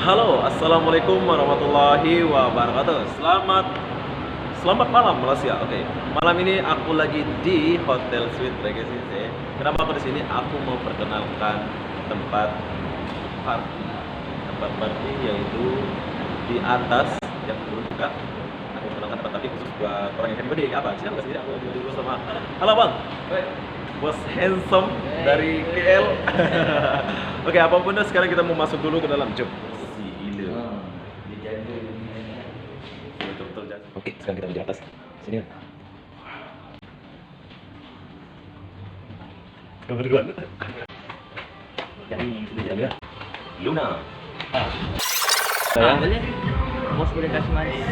Halo, assalamualaikum warahmatullahi wabarakatuh. Selamat malam Malaysia. Oke, malam ini aku lagi di Hotel Sweet Legacy. Kenapa aku di sini? Aku mau perkenalkan tempat party. Tempat party yaitu di atas yang belum buka. Aku perkenalkan tempat party khusus buat orang yang gede. Apa? Siapa sih? Aku dulu sama. Halo bang. Bos handsome dari KL. Oke, apapun dah, sekarang kita mau masuk dulu ke dalam. Jom. Betul-betul jangan. Oke, sekarang kita di atas. Sini kan. Gambar duluan. Jadi sudah jaga. Luna. Sayang. Boleh. Bos boleh kasih manis.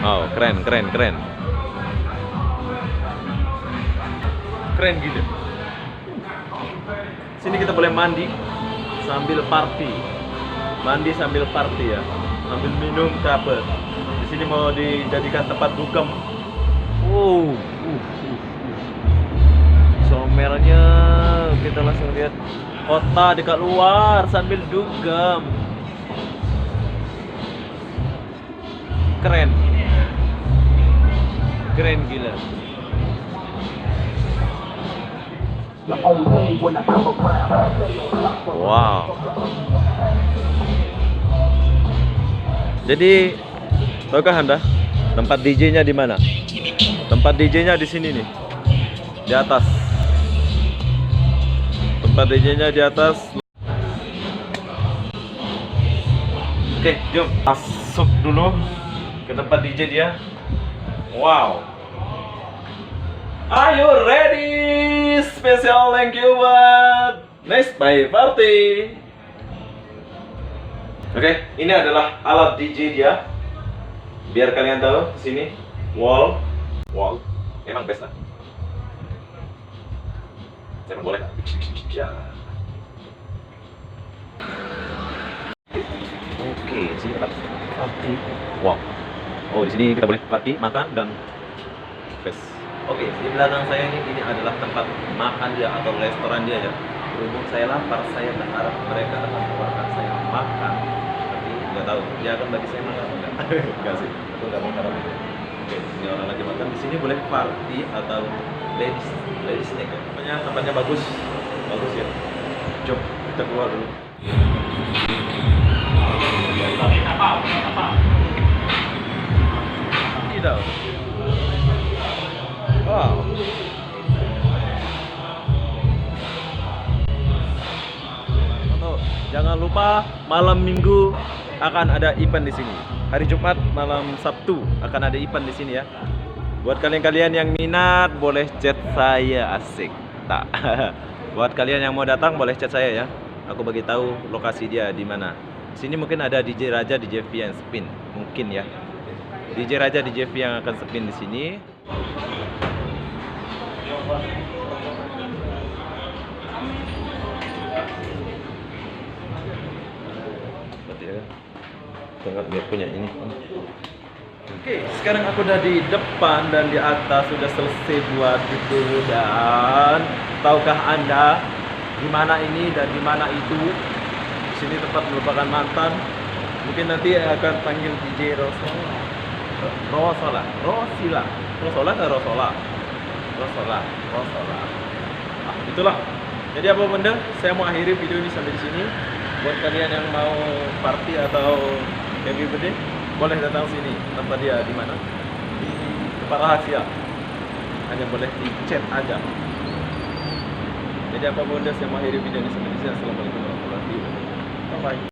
Oh, keren. Keren gitu. Sini kita boleh mandi sambil party. Mandi sambil party ya. Sambil minum apa. Di sini mau dijadikan tempat dugem. Somelnya kita langsung lihat kota dekat luar sambil dugem. Keren gila. Wow. Jadi, tahukah Anda tempat DJ-nya di mana? Tempat DJ-nya di sini nih. Di atas. Tempat DJ-nya di atas. Oke, jom masuk dulu ke tempat DJ dia. Wow. Are you ready? Special thank you buat Next by Party. Oke, ini adalah alat DJ dia. Biar kalian tahu, sini wall, emang best lah. Saya boleh. Ya. Oke, sini ada party. Wow. Oh, di sini kita boleh party, makan dan best. Oke, di belakang saya ini adalah tempat makan dia atau restoran dia ya. Berhubung saya lapar, saya berharap mereka akan membawakan saya makan. Tapi nggak tahu, dia akan bagi saya makan atau enggak? Enggak sih, aku nggak mau harap itu. Oke, ini orang lagi makan. Di sini boleh party atau ladies night ya. Pokoknya tempatnya bagus ya. Jom kita keluar dulu. Tidak. Wow. Jangan lupa malam Minggu akan ada event di sini. Hari Jumat, malam Sabtu akan ada event di sini ya. Buat kalian-kalian yang minat boleh chat saya, asik. Tak. Buat kalian yang mau datang boleh chat saya ya. Aku bagi tahu lokasi dia di mana. Di sini mungkin ada DJ Raja, DJ V yang spin, mungkin ya. DJ Raja, DJ V yang akan spin di sini. Sangat dia punya ini. Oke, sekarang aku udah di depan dan di atas sudah selesai buat itu. Dan tahukah Anda di mana ini dan di mana itu? Di sini tempat merupakan mantan. Mungkin nanti akan panggil DJ Rosola. Itulah. Jadi apa benda? Saya mau akhiri video ini sampai di sini. Buat kalian yang mau party atau happy birthday, boleh datang sini. Tempat dia di mana? Di tempat rahasia. Hanya boleh di chat aja. Jadi apa benda, saya mau akhiri video ini sampai di sini. Assalamualaikum warahmatullahi wabarakatuh. Bye.